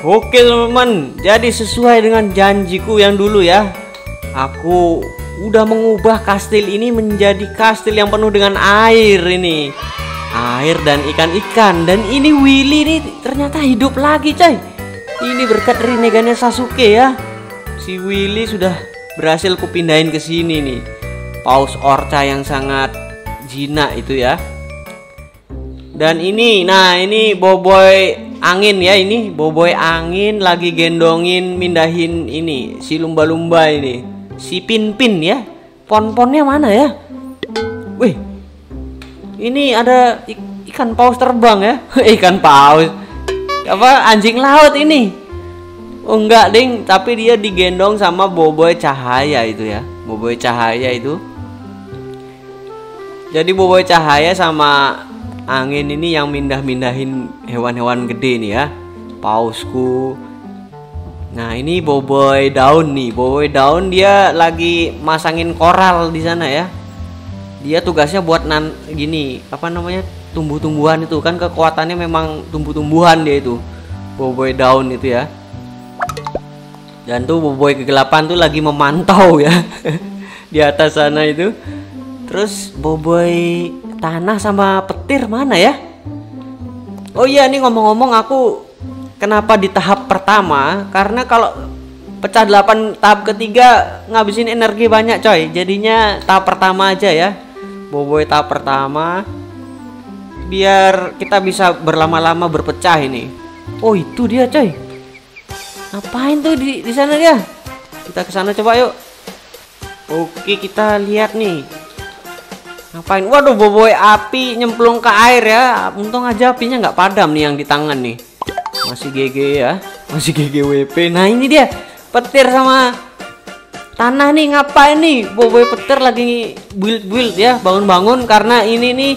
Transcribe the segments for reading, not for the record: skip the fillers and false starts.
Oke teman-teman, jadi sesuai dengan janjiku yang dulu ya, aku udah mengubah kastil ini menjadi kastil yang penuh dengan air ini. Air dan ikan-ikan. Dan ini Willy nih ternyata hidup lagi coy. Ini berkat renegannya Sasuke ya. Si Willy sudah berhasil kupindahin ke sini nih. Paus Orca yang sangat jinak itu ya. Dan ini, nah ini Boboiboy angin ya, ini Boboiboy angin lagi gendongin mindahin ini si lumba-lumba ini, si Pinpin ya. Pon-ponnya mana ya? Wih, ini ada ikan paus terbang ya. Ikan paus apa, anjing laut ini? Oh enggak ding, tapi dia digendong sama Boboiboy cahaya itu ya. Boboiboy cahaya itu. Jadi Boboiboy cahaya sama angin ini yang mindahin hewan-hewan gede nih ya. Pausku. Nah ini Boboiboy daun nih. Boboiboy daun dia lagi masangin koral di sana ya. Dia tugasnya buat gini, apa namanya, tumbuh-tumbuhan itu kan, kekuatannya memang tumbuh-tumbuhan dia itu. Boboiboy daun itu ya. Dan tuh Boboiboy kegelapan tuh lagi memantau ya di atas sana itu. Terus Boboiboy tanah sama petir mana ya? Oh iya, nih ngomong-ngomong, aku kenapa di tahap pertama? Karena kalau pecah 8 tahap ketiga ngabisin energi banyak coy. Jadinya tahap pertama aja ya. Boboiboy tahap pertama biar kita bisa berlama-lama berpecah ini. Oh itu dia coy. Ngapain tuh di sana dia? Kita ke sana coba yuk. Oke, kita lihat nih. Ngapain? Waduh, Boboiboy api nyemplung ke air ya. Untung aja apinya nggak padam nih yang di tangan nih. Masih GG ya. Masih GG WP. Nah ini dia petir sama tanah nih. Ngapain nih Boboiboy petir lagi build ya, bangun-bangun, karena ini nih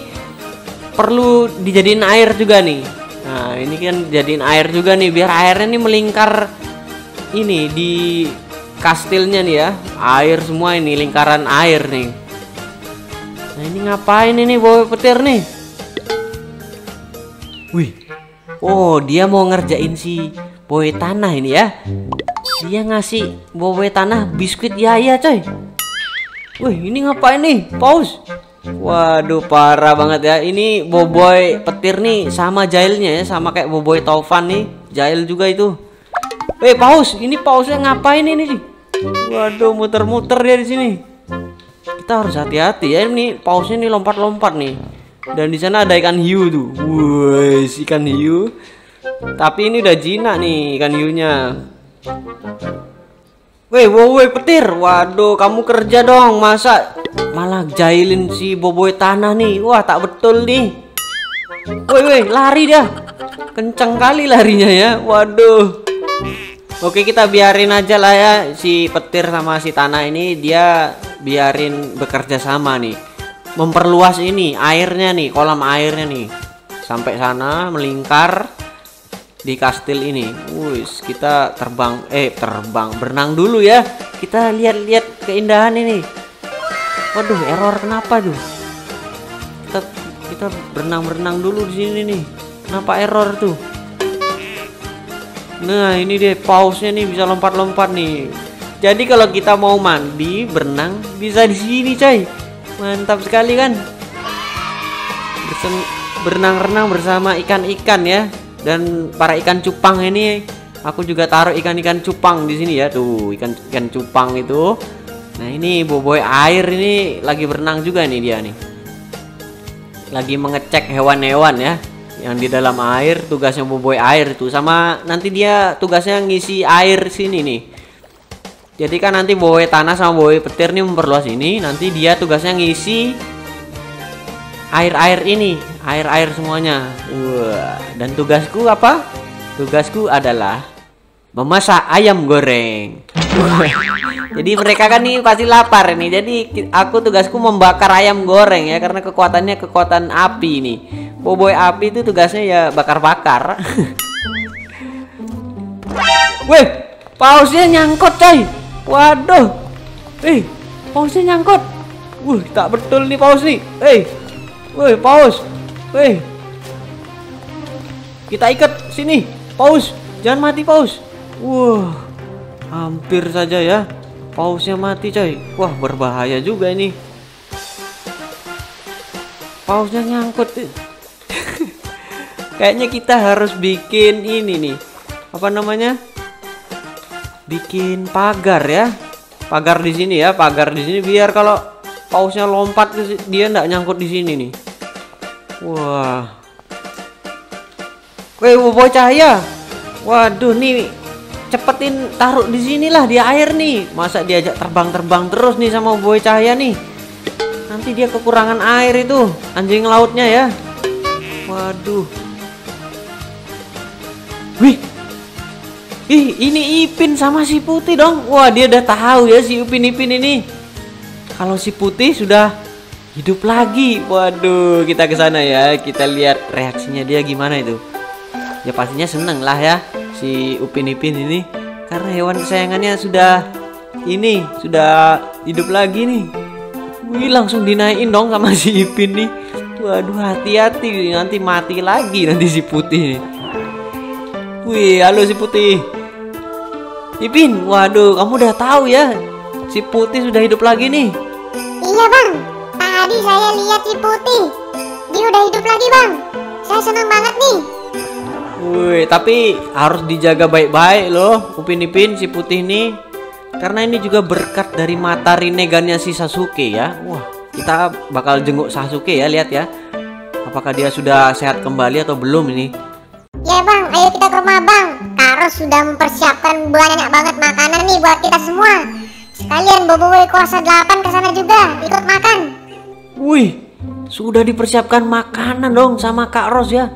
perlu dijadiin air juga nih. Nah ini kan jadiin air juga nih, biar airnya nih melingkar ini di kastilnya nih ya. Air semua ini, lingkaran air nih. Nah ini ngapain ini Boboiboy petir nih? Wih, oh dia mau ngerjain si Boboiboy tanah ini ya. Dia ngasih Boboiboy tanah biskuit Yaya coy. Wih ini ngapain nih paus? Waduh parah banget ya. Ini Boboiboy petir nih sama jailnya ya, sama kayak Boboiboy Taufan nih. Jail juga itu. Paus, ini pausnya ngapain ini nih? Waduh, muter-muter dia di sini. Kita harus hati-hati ya, ini pausnya nih lompat-lompat nih. Dan di sana ada ikan hiu tuh. Wih, ikan hiu. Tapi ini udah jinak nih ikan hiunya. Boboiboy petir. Waduh, kamu kerja dong. Masa malah jailin si Boboiboy tanah nih. Wah, tak betul nih. Woi, lari dia. Kencang kali larinya ya. Waduh. Oke, kita biarin aja lah ya, si petir sama si tanah ini dia biarin bekerja sama nih, memperluas ini airnya nih, kolam airnya nih sampai sana melingkar di kastil ini. Wis, kita terbang berenang dulu ya. Kita lihat-lihat keindahan ini. Waduh, error kenapa tuh? Kita berenang dulu di sini nih. Kenapa error tuh? Nah ini deh pausnya nih bisa lompat-lompat nih. Jadi kalau kita mau mandi berenang bisa di sini coy. Mantap sekali kan. Berenang-renang bersama ikan-ikan ya. Dan para ikan cupang ini, aku juga taruh ikan-ikan cupang di sini ya. Tuh ikan cupang itu. Nah ini Boboiboy air ini lagi berenang juga nih dia nih. Lagi mengecek hewan-hewan ya yang di dalam air. Tugasnya Boboiboy air itu, sama nanti dia tugasnya ngisi air sini nih. Jadi kan nanti Boboiboy tanah sama Boboiboy petir nih memperluas ini. Nanti dia tugasnya ngisi air-air ini, air-air semuanya. Wah, dan tugasku apa? Tugasku adalah memasak ayam goreng. Jadi mereka kan nih pasti lapar nih. Jadi aku tugasku membakar ayam goreng ya, karena kekuatannya kekuatan api nih. Boboiboy api itu tugasnya ya bakar-bakar. Wih, pausnya nyangkut coy. Waduh. Pausnya nyangkut. Wih, tak betul nih paus nih. Wih, paus. Kita ikat sini, paus. Jangan mati paus. Wah, hampir saja ya. Pausnya mati coy. Wah, berbahaya juga ini. Pausnya nyangkut. Kayaknya kita harus bikin ini nih. Apa namanya? Bikin pagar ya. Pagar di sini ya, pagar di sini biar kalau pausnya lompat dia nggak nyangkut di sini nih. Wah. Weh, boboiboy cahaya. Waduh nih, cepetin taruh di sinilah di air nih. Masa diajak terbang-terbang terus nih sama boboiboy cahaya nih. Nanti dia kekurangan air itu, anjing lautnya ya. Waduh. Wih. Ih, ini Ipin sama si Putih dong. Wah, dia udah tahu ya si Ipin ini. Kalau si Putih sudah hidup lagi. Waduh, kita ke sana ya. Kita lihat reaksinya dia gimana itu. Ya pastinya seneng lah ya si Upin Ipin ini, karena hewan kesayangannya sudah hidup lagi nih. Wih, langsung dinaikin dong sama si Ipin nih. Waduh, hati-hati nanti mati lagi nanti si Putih nih. Wih, halo si Putih. Ipin, waduh, kamu udah tahu ya si Putih sudah hidup lagi nih. Iya bang, tadi saya lihat si Putih, dia udah hidup lagi bang. Saya senang banget nih. Wih, tapi harus dijaga baik-baik loh Upin Ipin si Putih nih, karena ini juga berkat dari mata Rinnegannya si Sasuke ya. Wah, kita bakal jenguk Sasuke ya, lihat ya apakah dia sudah sehat kembali atau belum ini. Ya bang, ayo kita ke rumah bang. Kak Ros sudah mempersiapkan banyak banget makanan nih buat kita semua. Sekalian boboiboy kuasa 8 kesana juga ikut makan. Wih, sudah dipersiapkan makanan dong sama Kak Ros ya.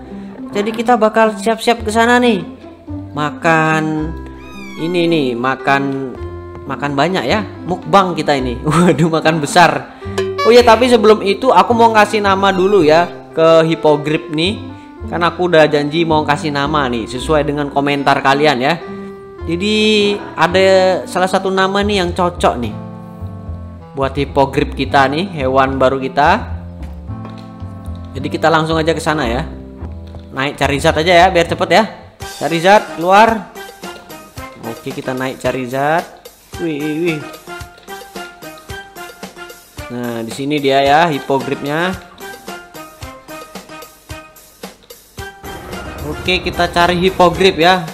Jadi kita bakal siap-siap ke sana nih. Makan ini nih, makan banyak ya. Mukbang kita ini. Waduh, makan besar. Oh ya, tapi sebelum itu aku mau kasih nama dulu ya ke Hippogriff nih. Kan aku udah janji mau kasih nama nih sesuai dengan komentar kalian ya. Jadi ada salah satu nama nih yang cocok nih buat Hippogriff kita nih, hewan baru kita. Jadi kita langsung aja ke sana ya. Naik Charizard aja ya biar cepet ya. Charizard keluar. Oke, kita naik Charizard. Wih. Nah, di sini dia ya Hippogriffnya. Oke, kita cari Hippogriff ya.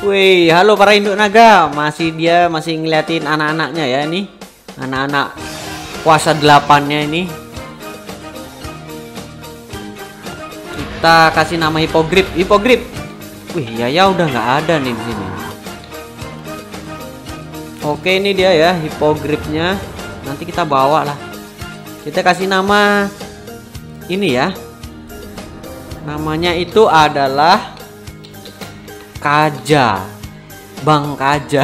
Wih, halo para induk naga. Dia masih ngeliatin anak-anaknya ya ini. Anak-anak kuasa 8-nya ini. Kita kasih nama Hippogriff. Wih, ya udah nggak ada nih di sini. Oke, ini dia ya Hippogriffnya. Nanti kita bawa lah. Kita kasih nama ini ya. Namanya itu adalah Kaja. Bang Kaja.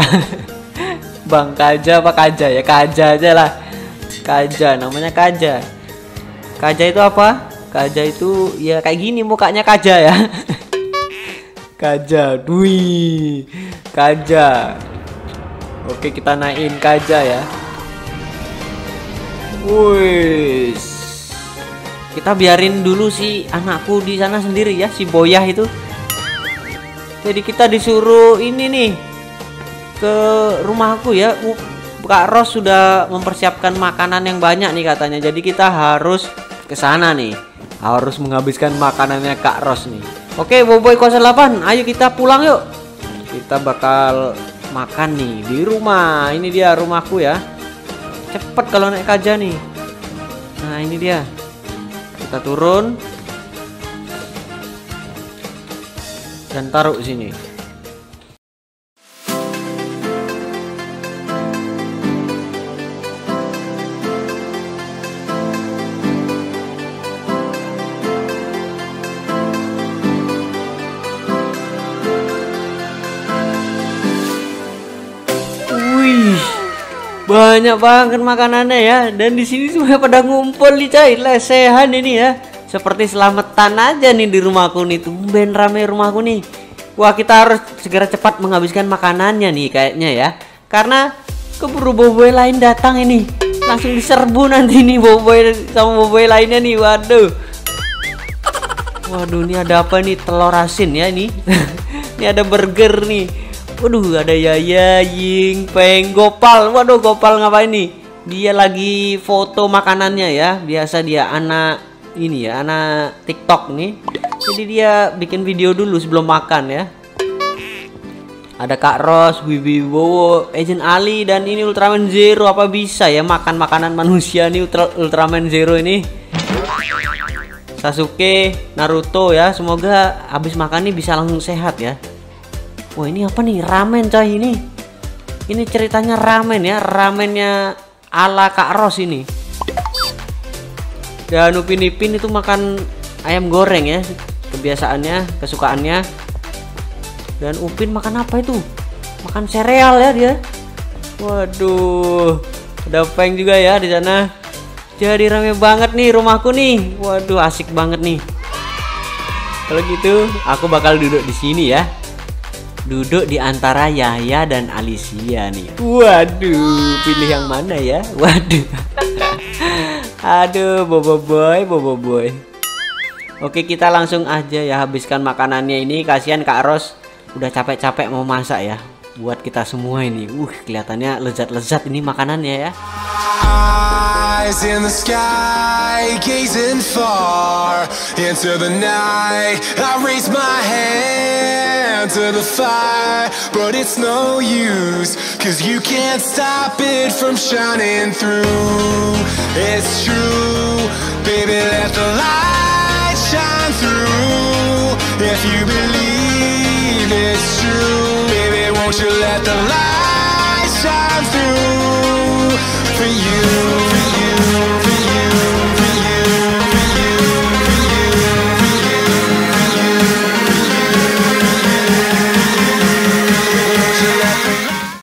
Bang Kaja apa Kaja ya? Kaja aja lah. Kaja, namanya Kaja. Kaja itu apa? Kaja itu ya kayak gini mukanya Kaja ya. Kaja, Dwi, Kaja. Oke, kita naikin Kaja ya. Wih, kita biarin dulu si anakku di sana sendiri ya, si Boyah itu. Jadi kita disuruh ini nih ke rumahku ya. Kak Ros sudah mempersiapkan makanan yang banyak nih katanya. Jadi kita harus ke sana nih. Harus menghabiskan makanannya Kak Ros nih. Oke, boboiboy kuasa 8, ayo kita pulang yuk. Kita bakal makan nih di rumah. Ini dia rumahku ya. Cepet kalau naik Kaja nih. Nah, ini dia. Kita turun dan taruh sini. Banyak banget makanannya ya, dan di sini semua pada ngumpul nih coy, lesehan ini ya. Seperti selamatan aja nih di rumahku nih, tumben rame rumahku nih. Wah, kita harus segera cepat menghabiskan makanannya nih kayaknya ya. Karena keburu boboiboy lain datang ini. Langsung diserbu nanti nih boboiboy sama boboiboy lainnya nih, waduh. Waduh, ini ada apa nih? Telur asin ya ini. Ini ada burger nih. Waduh, ada Yaya, Ying, Peng, Gopal. Waduh, Gopal ngapain nih? Dia lagi foto makanannya ya. Biasa dia anak ini ya, anak TikTok nih. Jadi dia bikin video dulu sebelum makan ya. Ada Kak Ros, Wibowo, Agent Ali, dan ini Ultraman Zero. Apa bisa ya makan makanan manusia nih Ultraman Zero ini? Sasuke, Naruto ya. Semoga habis makan nih bisa langsung sehat ya. Wah, ini apa nih? Ramen coy ini. Ini ceritanya ramen ya. Ramennya ala Kak Ros ini. Dan Upin Ipin itu makan ayam goreng ya. Kebiasaannya, kesukaannya. Dan Upin makan apa itu? Makan sereal ya dia. Waduh, ada Peng juga ya di sana. Jadi rame banget nih rumahku nih. Waduh, asik banget nih. Kalau gitu, aku bakal duduk di sini ya. Duduk di antara Yaya dan Alicia nih. Waduh, pilih yang mana ya? Waduh. Aduh, bobo boy. Oke, kita langsung aja ya habiskan makanannya ini. Kasihan Kak Ros udah capek-capek mau masak ya buat kita semua ini. Kelihatannya lezat-lezat ini makanannya ya. Eyes in the sky, gazing far into the night. I raise my hand to the fire, but it's no use, 'cause you can't stop it from shining through. It's true, baby, let the light shine through. If you believe it's true, baby, won't you let the light